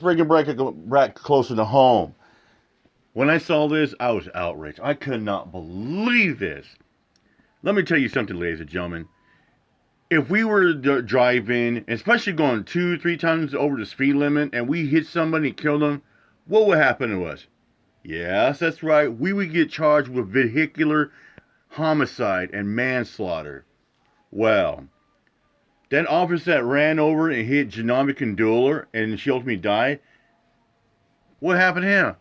Friggin' back closer to home. When I saw this, I was outraged. I could not believe this. Let me tell you something, ladies and gentlemen. If we were driving, especially going 2-3 times over the speed limit, and we hit somebody and killed them, what would happen to us? Yes, that's right. We would get charged with vehicular homicide and manslaughter. Well, that officer that ran over and hit Jaahnavi Kandula and she ultimately died, what happened to him?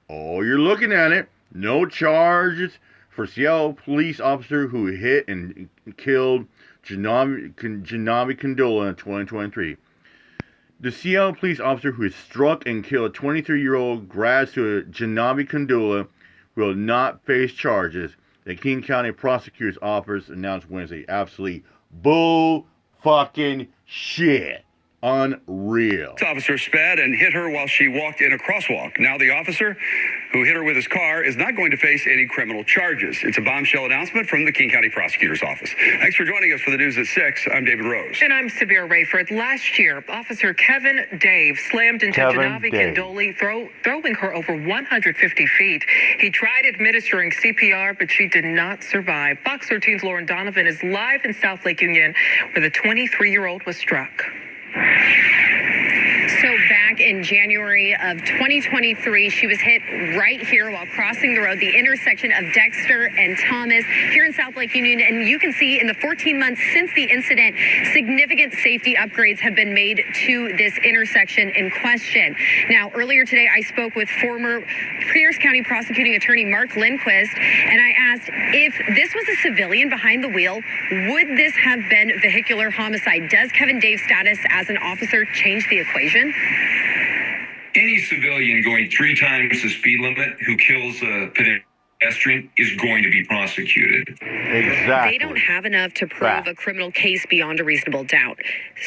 Oh, you're looking at it. No charges for Seattle police officer who hit and killed Jaahnavi Kandula in 2023. The Seattle police officer who struck and killed 23-year-old grad student Jaahnavi Kandula will not face charges. The King County Prosecutor's Office announced Wednesday. Absolutely bull fucking shit. Unreal. The officer sped and hit her while she walked in a crosswalk. Now the officer who hit her with his car is not going to face any criminal charges. It's a bombshell announcement from the King County Prosecutor's Office. Thanks for joining us for the news at 6. I'm David Rose. And I'm Sabir Rayford. Last year, Officer Kevin Dave slammed into Jaahnavi Kandula, throwing her over 150 feet. He tried administering CPR, but she did not survive. Fox 13's Lauren Donovan is live in South Lake Union, where the 23-year-old was struck. So back in January of 2023, she was hit right here while crossing the road, the intersection of Dexter and Thomas here in South Lake Union. And you can see in the 14 months since the incident, significant safety upgrades have been made to this intersection in question. Now, earlier today, I spoke with former Pierce County prosecuting attorney Mark Lindquist, and I asked if this was a civilian behind the wheel, would this have been vehicular homicide? Does Kevin Dave's status as an officer change the equation? Any civilian going 3 times the speed limit who kills a pedestrian is going to be prosecuted. Exactly. They don't have enough to prove a criminal case beyond a reasonable doubt.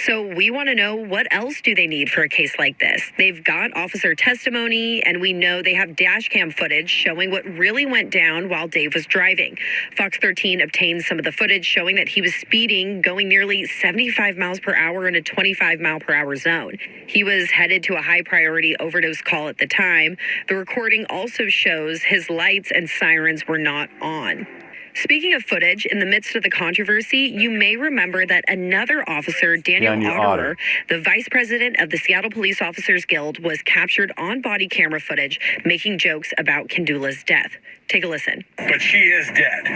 So we want to know, what else do they need for a case like this? They've got officer testimony, and we know they have dash cam footage showing what really went down while Dave was driving. Fox 13 obtained some of the footage showing that he was speeding, going nearly 75 miles per hour in a 25 mile per hour zone. He was headed to a high priority overdose call at the time. The recording also shows his lights and sirens were not on. Speaking of footage, in the midst of the controversy, you may remember that another officer, Daniel Otterer, the vice president of the Seattle Police Officers Guild, was captured on body camera footage making jokes about Kandula's death. Take a listen. But she is dead.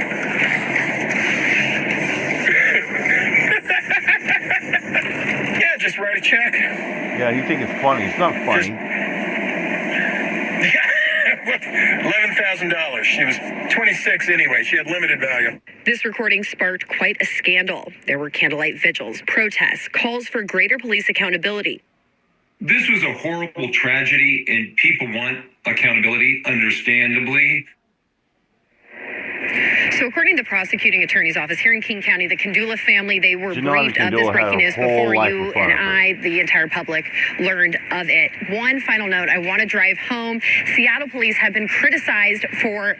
Yeah, just write a check. Yeah, you think it's funny. It's not funny. $11,000. She was 26 anyway. She had limited value. This recording sparked quite a scandal. There were candlelight vigils, protests, calls for greater police accountability. This was a horrible tragedy, and people want accountability, understandably. So according to the prosecuting attorney's office here in King County, the Kandula family, they were briefed of this breaking news before you and I, the entire public, learned of it. One final note, I want to drive home. Seattle police have been criticized for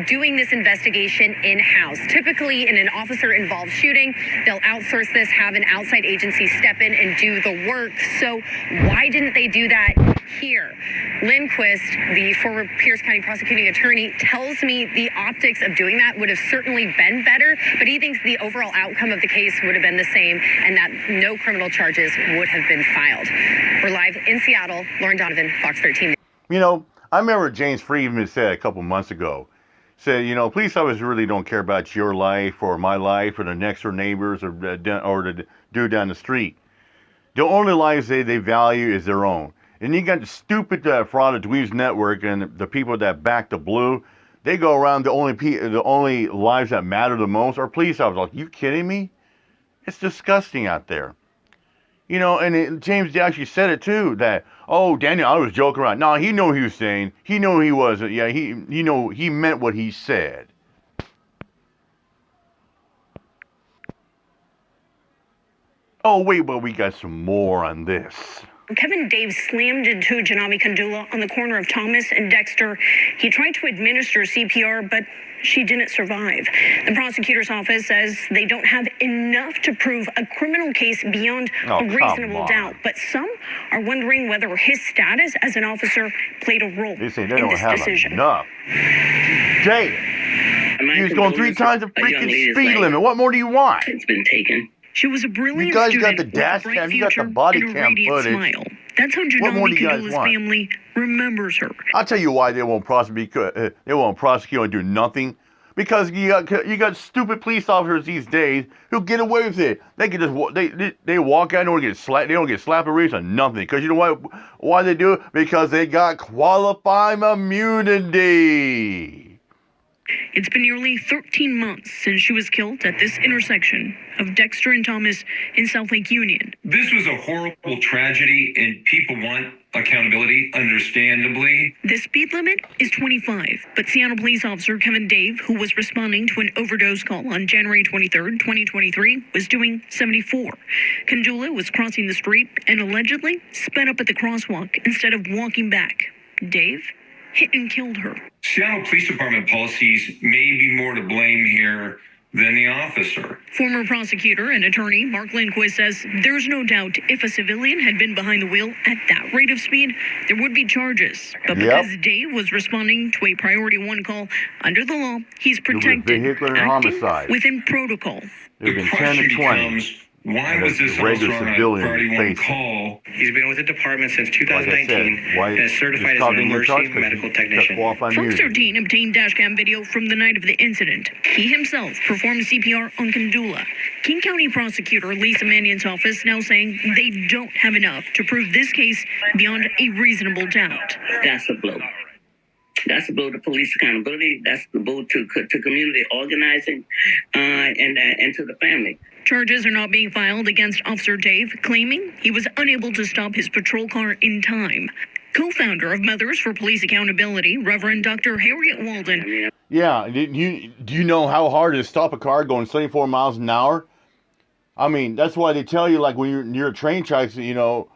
doing this investigation in-house. Typically, in an officer-involved shooting, they'll outsource this, have an outside agency step in and do the work. So why didn't they do that here? Lindquist, the former Pierce County prosecuting attorney, tells me the optics of doing that would have certainly been better, but he thinks the overall outcome of the case would have been the same and that no criminal charges would have been filed. We're live in Seattle. Lauren Donovan, Fox 13. You know, I remember James Friedman said a couple months ago, said, you know, police officers really don't care about your life or my life or the next door neighbors or the dude down the street. The only lives they value is their own. And you got the stupid fraud of Dweebs Network and the people that back the blue. They go around, the only lives that matter the most are police officers. Like, you kidding me? It's disgusting out there. You know, and James actually said it too, that, oh, Daniel, I was joking around. No, he knew what he was saying. He knew he wasn't. Yeah, he meant what he said. Oh, wait, but we got some more on this. Kevin Dave slammed into Jaahnavi Kandula on the corner of Thomas and Dexter. He tried to administer CPR, but she didn't survive. The prosecutor's office says they don't have enough to prove a criminal case beyond a reasonable doubt. But some are wondering whether his status as an officer played a role They say in they don't this have decision. enough. Jay, he was going 3 times the freaking speed limit. What more do you want? It's been taken. She was a brilliant You guys student got the dash with a bright cam, you got the future body and a cam radiant footage. smile. That's how What more do Jaahnavi you guys Kandula's want? family remembers her. I'll tell you why they won't prosecute. They won't prosecute and do nothing. Because you got stupid police officers these days who get away with it. They can just they walk out and don't get slapped. They don't get slapped or raised or nothing. Because you know why they do it? Because they got qualified immunity. It's been nearly 13 months since she was killed at this intersection of Dexter and Thomas in South Lake Union. This was a horrible tragedy, and people want accountability, understandably. The speed limit is 25, but Seattle police officer Kevin Dave, who was responding to an overdose call on January 23rd, 2023, was doing 74. Kandula was crossing the street and allegedly sped up at the crosswalk instead of walking back. Dave hit and killed her. Seattle Police Department policies may be more to blame here than the officer. Former prosecutor and attorney Mark Lindquist says there's no doubt if a civilian had been behind the wheel at that rate of speed, there would be charges. But because Dave was responding to a priority 1 call under the law, he's protected, vehicular acting homicide. within protocol. There's The been 10 question to 20. becomes, why was this regular officer on a civilian priority 1 facing. call? He's been with the department since Like I 2019 said, why and is certified as just an called in your charge emergency 'cause medical you got technician. qualified Fox immunity. 13 obtained dashcam video from the night of the incident. He himself performed CPR on Kandula. King County prosecutor Lisa Mannion's office now saying they don't have enough to prove this case beyond a reasonable doubt. That's a blow. That's a blow to police accountability. That's the blow to community organizing and to the family. Charges are not being filed against Officer Dave, claiming he was unable to stop his patrol car in time. Co-founder of Mothers for Police Accountability, Reverend Dr. Harriet Walden. Yeah, do you know how hard it is to stop a car going 74 miles an hour? I mean, that's why they tell you, like, when you're near train tracks, you know,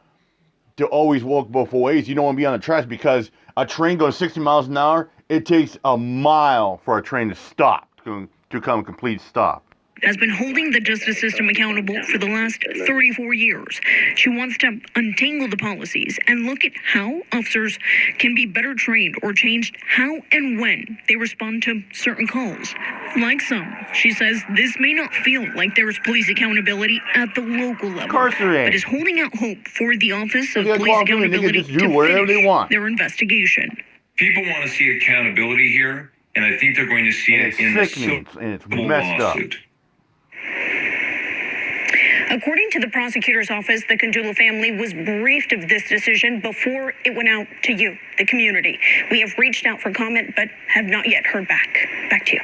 to always walk both ways. You don't want to be on the tracks because a train goes 60 miles an hour. It takes a mile for a train to stop, to come a complete stop. Has been holding the justice system accountable for the last 34 years. She wants to untangle the policies and look at how officers can be better trained or changed how and when they respond to certain calls. Like some, she says this may not feel like there is police accountability at the local level, Of course there is. but is holding out hope for the Office of They got Police qualified, they can Accountability just do to whatever they finish want. their investigation. People want to see accountability here, and I think they're going to see And it it's in the sickening, and it's civil messed up. lawsuit. According to the prosecutor's office, the Kandula family was briefed of this decision before it went out to you, the community. We have reached out for comment, but have not yet heard back. Back to you.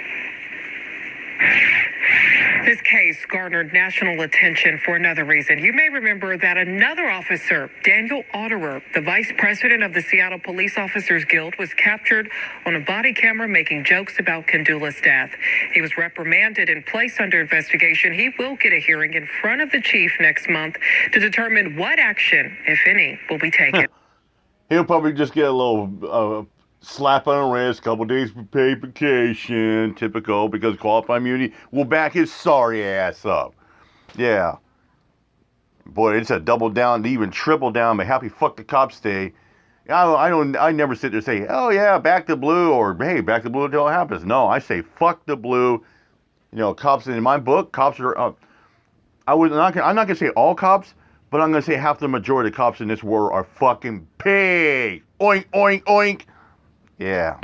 This case garnered national attention for another reason. You may remember that another officer, Daniel Otterer, the vice president of the Seattle Police Officers Guild, was captured on a body camera making jokes about Kandula's death. He was reprimanded and placed under investigation. He will get a hearing in front of the chief next month to determine what action, if any, will be taken. He'll probably just get a little slap on the wrist, couple days paid vacation, typical, because qualified immunity will back his sorry ass up. Yeah. Boy, it's a double down, even triple down, but happy fuck the cops stay. I never sit there and say, oh yeah, back the blue, or hey, back the blue until it happens. No, I say fuck the blue. You know, cops, in my book, cops are, I'm not going to say all cops, but I'm going to say half the majority of cops in this world are fucking pigs. Oink, oink, oink. Yeah.